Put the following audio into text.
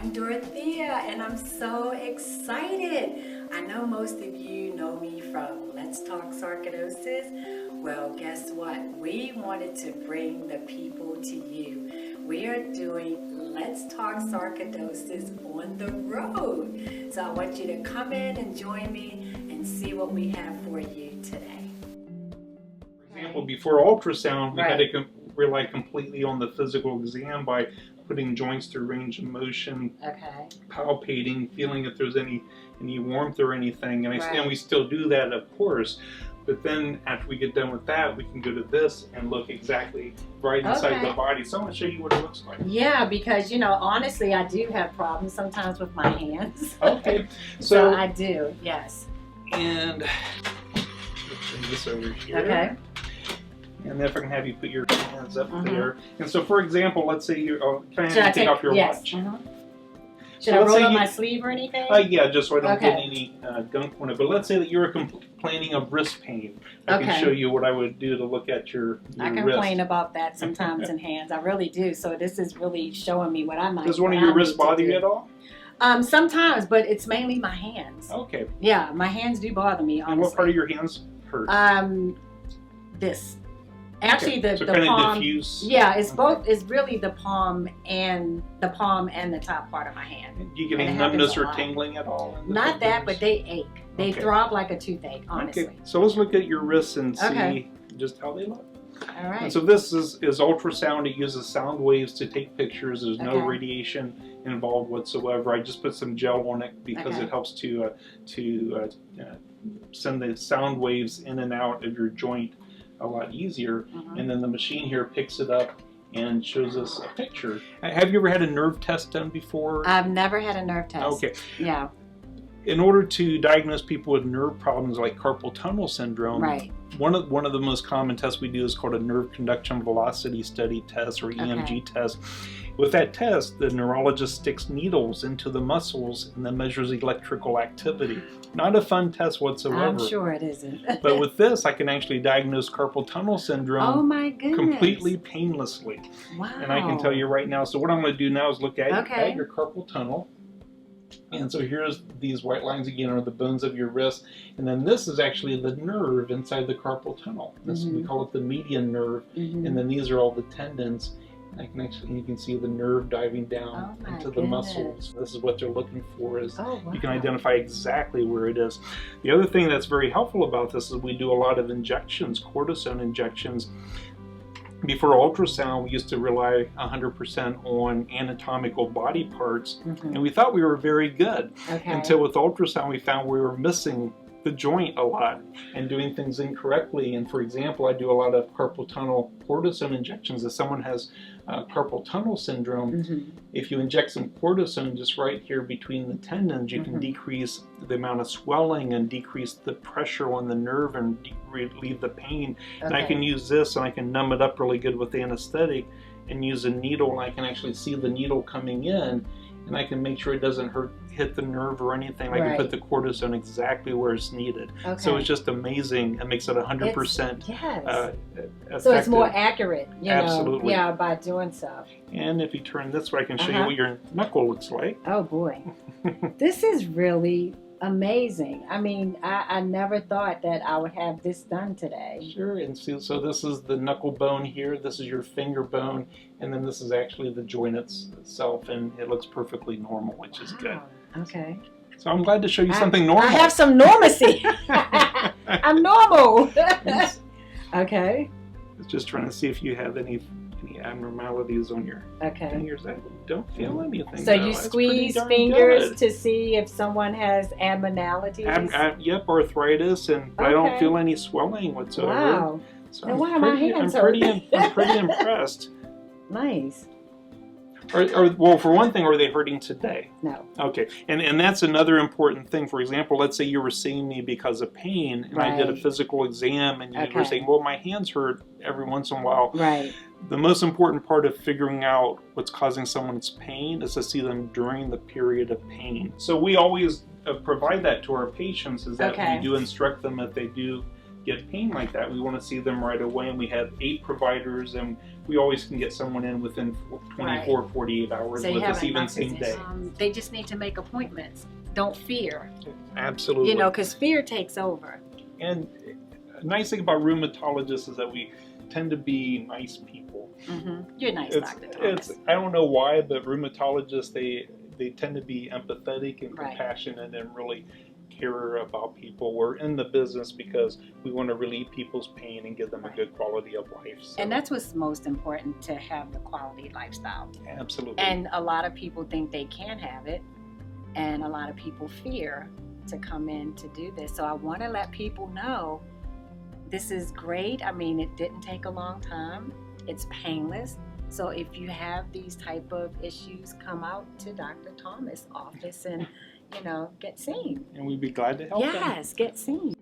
I'm Dorothea, and I'm so excited. I know most of you know me from Let's Talk Sarcoidosis. Well, guess what? We wanted to bring the people to you. We are doing Let's Talk Sarcoidosis on the road. So I want you to come in and join me and see what we have for you today. For example, before ultrasound, we had to rely completely on the physical exam by putting joints through range of motion, palpating, feeling if there's any warmth or anything, and we still do that, of course. But then after we get done with that, we can go to this and look exactly right inside the body. So I'm going to show you what it looks like. Yeah, because, you know, honestly, I do have problems sometimes with my hands. Okay. So I do, yes. And let's bring this over here. Okay. And then if I can have you put your hands up there. And so, for example, let's say you're, can I have you take off your watch? Should I roll up my sleeve or anything? Yeah, just so I don't get any gunk on it. But let's say that you're complaining of wrist pain. I can show you what I would do to look at your I complain about that sometimes in hands. I really do. So this is really showing me what I might. Does one of your wrists bother you at all? Sometimes, but it's mainly my hands. Okay. Yeah, my hands do bother me, honestly. And what part of your hands hurt? This. Actually, the kind palm. of diffuse. Yeah, it's both. It's really the palm and the top part of my hand. Do you get any numbness or tingling at all? Not that, but they ache. They throb like a toothache, honestly. Okay, so let's look at your wrists and see just how they look. All right. And so this is ultrasound. It uses sound waves to take pictures. There's no radiation involved whatsoever. I just put some gel on it because it helps to send the sound waves in and out of your joint a lot easier, and then the machine here picks it up and shows us a picture. Have you ever had a nerve test done before? I've never had a nerve test. Okay. Yeah. In order to diagnose people with nerve problems like carpal tunnel syndrome, one of the most common tests we do is called a nerve conduction velocity study test, or EMG test. With that test, the neurologist sticks needles into the muscles and then measures electrical activity. Not a fun test whatsoever. I'm sure it isn't. But with this, I can actually diagnose carpal tunnel syndrome completely painlessly. Wow. And I can tell you right now, so what I'm going to do now is look at your carpal tunnel. And so here's these white lines again are the bones of your wrist, and then this is actually the nerve inside the carpal tunnel. This we call it the median nerve, and then these are all the tendons. I can actually, you can see the nerve diving down into the muscles. This is what they're looking for, is you can identify exactly where it is. The other thing that's very helpful about this is we do a lot of injections, cortisone injections. Before ultrasound, we used to rely 100% on anatomical body parts, and we thought we were very good. Until with ultrasound, we found we were missing the joint a lot and doing things incorrectly. And for example, I do a lot of carpal tunnel cortisone injections. If someone has carpal tunnel syndrome, if you inject some cortisone just right here between the tendons, you can decrease the amount of swelling and decrease the pressure on the nerve and relieve the pain. And I can use this and I can numb it up really good with anesthetic and use a needle, and I can actually see the needle coming in, and I can make sure it doesn't hit the nerve or anything. I can put the cortisone exactly where it's needed. So it's just amazing. It makes it 100% effective. So it's more accurate, you Absolutely. know, by doing so. And if you turn this way, I can show you what your knuckle looks like. Oh boy. This is really amazing. I mean, I never thought that I would have this done today. Sure, and so this is the knuckle bone here, this is your finger bone, and then this is actually the joint itself, and it looks perfectly normal, which is good. Okay. So I'm glad to show you something normal. I have some normalcy. I'm normal. Okay. Just trying to see if you have any abnormalities on your fingers. I don't feel anything. So you squeeze fingers to see if someone has abnormalities? Yep, arthritis, but I don't feel any swelling whatsoever. Wow. So and why are my hands I'm pretty impressed. Nice. Well, for one thing, are they hurting today? No. Okay, and that's another important thing. For example, let's say you were seeing me because of pain, and I did a physical exam, and you were saying, well, my hands hurt every once in a while. Right. The most important part of figuring out what's causing someone's pain is to see them during the period of pain. So we always provide that to our patients, is that we do instruct them if they do get pain like that, we want to see them right away. And we have 8 providers, and we always can get someone in within 24, 48 hours with us, even same day. They just need to make appointments. Don't fear. Absolutely. You know, because fear takes over. And a nice thing about rheumatologists is that we tend to be nice people. You're nice, Dr. Thomas. I don't know why, but rheumatologists, they tend to be empathetic and compassionate and really care about people. We're in the business because we want to relieve people's pain and give them a good quality of life. So. And that's what's most important, to have the quality lifestyle. Absolutely. And a lot of people think they can have it, and a lot of people fear to come in to do this. So I want to let people know this is great. I mean, it didn't take a long time. It's painless. So if you have these type of issues, come out to Dr. Thomas' office and, you know, get seen. And we'd be glad to help them. Yes, get seen.